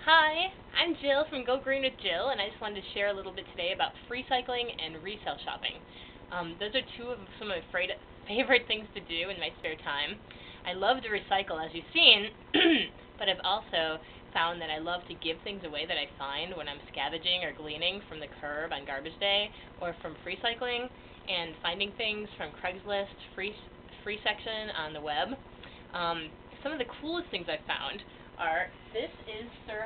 Hi, I'm Jill from Go Green with Jill, and I just wanted to share a little bit today about free cycling and resale shopping. Those are two of some of my favorite things to do in my spare time. I love to recycle, as you've seen, but I've also found that I love to give things away that I find when I'm scavenging or gleaning from the curb on garbage day, or from free cycling and finding things from Craigslist free section on the web. Some of the coolest things I've found are, this is Sir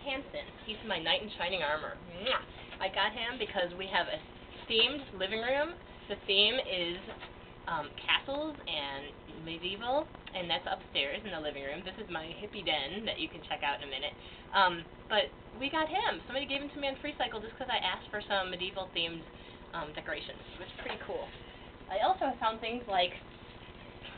Hansen. He's my knight in shining armor. Mwah! I got him because we have a themed living room. The theme is castles and medieval, and that's upstairs in the living room. This is my hippie den that you can check out in a minute. But we got him. Somebody gave him to me on FreeCycle just because I asked for some medieval themed decorations. It was pretty cool. I also found things like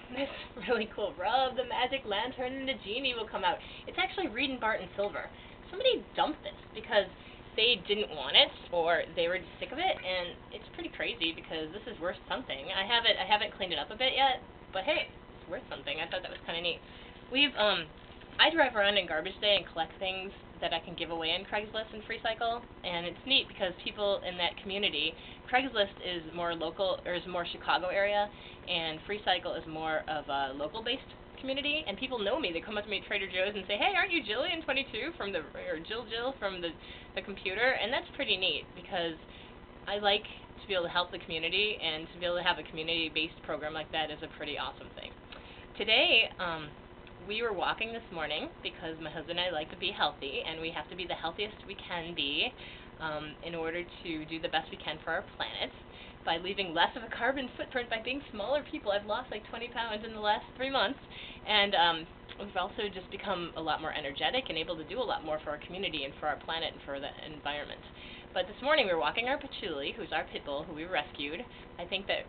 this really cool rub the magic lantern and the genie will come out. It's actually Reed and Barton silver. Somebody dumped this because they didn't want it or they were just sick of it, and it's pretty crazy because this is worth something. I haven't cleaned it up a bit yet, but hey, it's worth something. I thought that was kind of neat. I drive around in garbage day and collect things that I can give away on Craigslist and FreeCycle, and it's neat because people in that community, Craigslist is more local, or is more Chicago area, and FreeCycle is more of a local-based community, and people know me. They come up to me at Trader Joe's and say, "Hey, aren't you Jillian22 from or Jill from the computer?" And that's pretty neat because I like to be able to help the community, and to be able to have a community-based program like that is a pretty awesome thing. Today, we were walking this morning because my husband and I like to be healthy, and we have to be the healthiest we can be in order to do the best we can for our planet by leaving less of a carbon footprint by being smaller people. I've lost like 20 pounds in the last 3 months, and we've also just become a lot more energetic and able to do a lot more for our community and for our planet and for the environment. But this morning we were walking our patchouli, who's our pit bull, who we rescued. I think that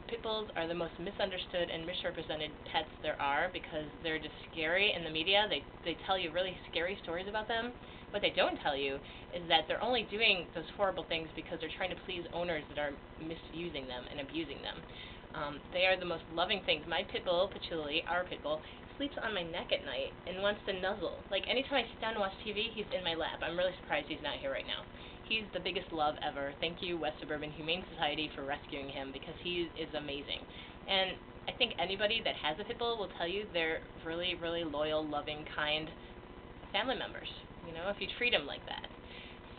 pit bulls are the most misunderstood and misrepresented pets there are because they're just scary in the media. They tell you really scary stories about them. What they don't tell you is that they're only doing those horrible things because they're trying to please owners that are misusing them and abusing them. They are the most loving things. My pit bull, Patchouli, our pit bull, sleeps on my neck at night and wants to nuzzle. Like, anytime I sit down and watch TV, he's in my lap. I'm really surprised he's not here right now. He's the biggest love ever. Thank you, West Suburban Humane Society, for rescuing him because he is amazing. And I think anybody that has a pit bull will tell you they're really, really loyal, loving, kind family members, you know, if you treat them like that.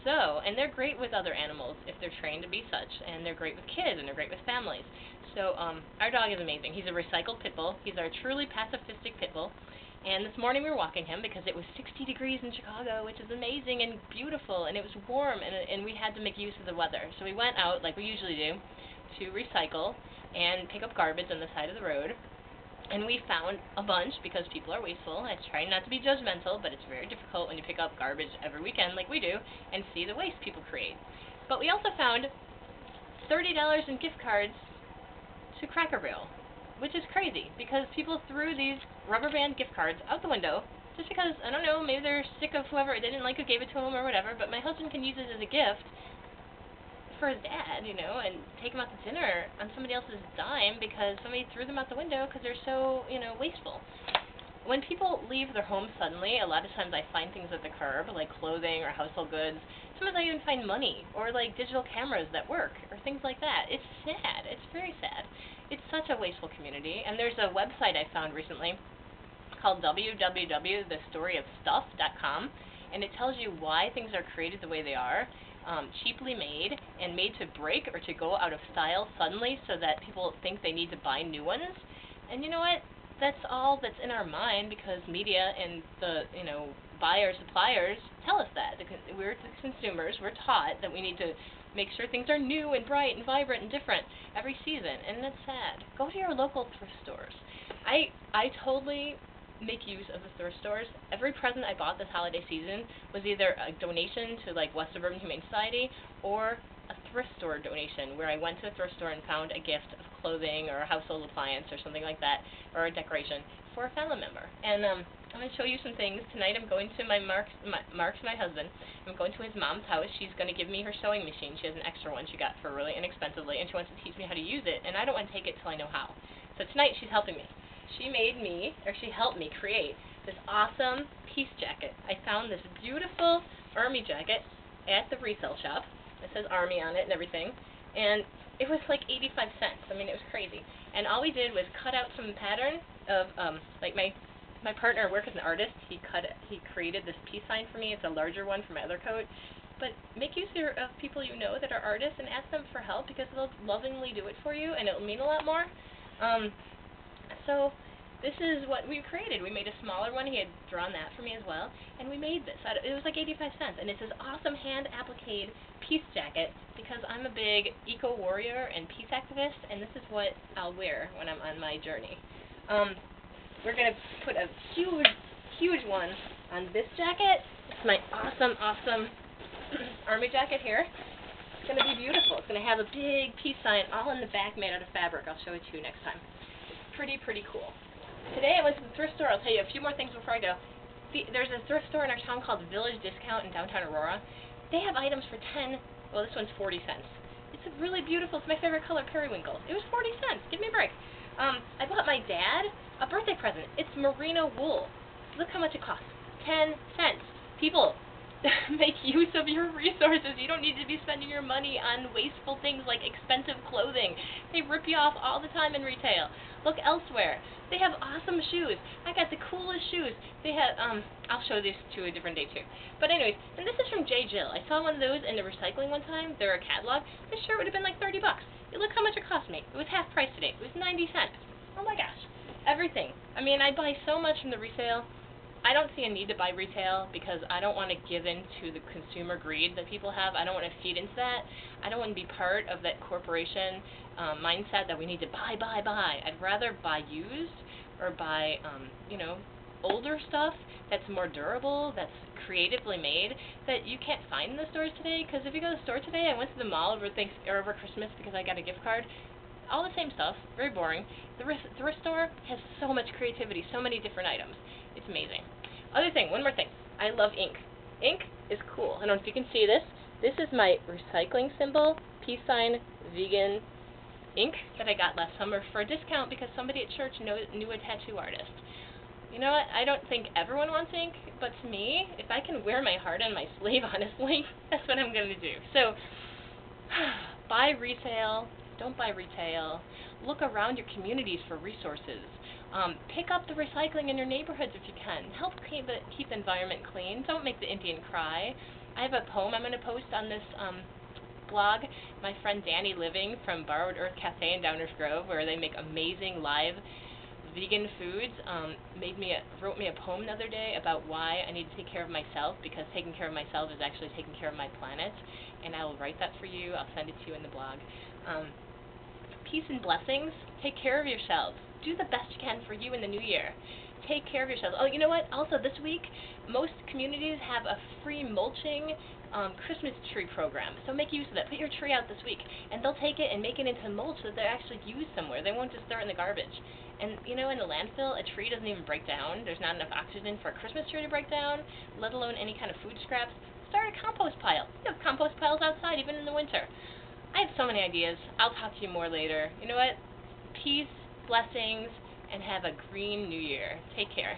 So, and they're great with other animals if they're trained to be such, and they're great with kids, and they're great with families. So, our dog is amazing. He's a recycled pit bull. He's our truly pacifistic pit bull. And this morning we were walking him because it was 60 degrees in Chicago, which is amazing and beautiful, and it was warm, and we had to make use of the weather. So we went out, like we usually do, to recycle and pick up garbage on the side of the road. And we found a bunch because people are wasteful. I try not to be judgmental, but it's very difficult when you pick up garbage every weekend like we do and see the waste people create. But we also found $30 in gift cards to Cracker Barrel, which is crazy because people threw these rubber band gift cards out the window just because, I don't know, maybe they're sick of whoever, they didn't like who gave it to them or whatever, but my husband can use it as a gift for his dad, you know, and take him out to dinner on somebody else's dime because somebody threw them out the window because they're so, you know, wasteful. When people leave their homes suddenly, a lot of times I find things at the curb, like clothing or household goods. Sometimes I even find money or like digital cameras that work or things like that. It's sad. It's very sad. It's such a wasteful community, and there's a website I found recently called www.thestoryofstuff.com, and it tells you why things are created the way they are. Cheaply made and made to break or to go out of style suddenly so that people think they need to buy new ones. And you know what? That's all that's in our mind because media and the, you know, buyers, suppliers tell us that. We're the consumers. We're taught that we need to make sure things are new and bright and vibrant and different every season, and that's sad. Go to your local thrift stores. I totally make use of the thrift stores. Every present I bought this holiday season was either a donation to like West Suburban Humane Society or a thrift store donation where I went to a thrift store and found a gift of clothing or a household appliance or something like that, or a decoration for a family member. And I'm going to show you some things. Tonight I'm going to Mark's, my husband. I'm going to his mom's house. She's going to give me her sewing machine. She has an extra one she got for really inexpensively, and she wants to teach me how to use it, and I don't want to take it till I know how. So tonight she's helping me. She helped me create this awesome peace jacket. I found this beautiful army jacket at the resale shop. It says Army on it and everything. And it was like 85 cents. I mean, it was crazy. And all we did was cut out some pattern of, like my partner worked as an artist. He created this peace sign for me. It's a larger one for my other coat. But make use of people you know that are artists and ask them for help, because they'll lovingly do it for you and it'll mean a lot more. So this is what we created. We made a smaller one. He had drawn that for me as well. And we made this. It was like 85 cents. And it's this awesome hand-appliqued peace jacket, because I'm a big eco-warrior and peace activist, and this is what I'll wear when I'm on my journey. We're going to put a huge, huge one on this jacket. It's my awesome, awesome army jacket here. It's going to be beautiful. It's going to have a big peace sign all in the back made out of fabric. I'll show it to you next time. It's pretty, pretty cool. Today I went to the thrift store. I'll tell you a few more things before I go. There's a thrift store in our town called Village Discount in downtown Aurora. They have items for well, this one's 40 cents. It's really beautiful. It's my favorite color, periwinkle. It was 40 cents. Give me a break. I bought my dad a birthday present. It's merino wool. Look how much it costs. 10 cents. People, make use of your resources. You don't need to be spending your money on wasteful things like expensive clothing. They rip you off all the time in retail. Look elsewhere. They have awesome shoes. I got the coolest shoes. They have, I'll show these to a different day too. But anyways, and this is from J. Jill. I saw one of those in the recycling one time. They're a catalog. This shirt would have been like 30 bucks. Look how much it cost me. It was half price today. It was 90 cents. Oh my gosh. Everything. I mean, I buy so much from the resale. I don't see a need to buy retail because I don't want to give in to the consumer greed that people have. I don't want to feed into that. I don't want to be part of that corporation mindset that we need to buy. I'd rather buy used or buy, older stuff that's more durable, that's creatively made, that you can't find in the stores today. Because if you go to the store today, I went to the mall over Christmas because I got a gift card. All the same stuff, very boring. The thrift store has so much creativity, so many different items. It's amazing. Other thing, one more thing. I love ink. Ink is cool. I don't know if you can see this. This is my recycling symbol, peace sign, vegan ink that I got last summer for a discount because somebody at church knew a tattoo artist. You know what? I don't think everyone wants ink, but to me, if I can wear my heart on my sleeve, honestly, that's what I'm going to do. So, buy resale. Don't buy retail. Look around your communities for resources. Pick up the recycling in your neighborhoods if you can. Help keep the environment clean. Don't make the Indian cry. I have a poem I'm going to post on this blog. My friend Danny Living from Borrowed Earth Cafe in Downers Grove, where they make amazing live vegan foods, wrote me a poem the other day about why I need to take care of myself, because taking care of myself is actually taking care of my planet. And I will write that for you. I'll send it to you in the blog. Peace and blessings. Take care of yourselves. Do the best you can for you in the new year. Take care of yourselves. Oh, you know what? Also, this week, most communities have a free mulching Christmas tree program. So make use of that. Put your tree out this week, and they'll take it and make it into mulch that they actually use somewhere. They won't just throw it in the garbage. And, in the landfill, a tree doesn't even break down. There's not enough oxygen for a Christmas tree to break down, let alone any kind of food scraps. Start a compost pile. You have compost piles outside, even in the winter. I have so many ideas. I'll talk to you more later. You know what? Peace, blessings, and have a green new year. Take care.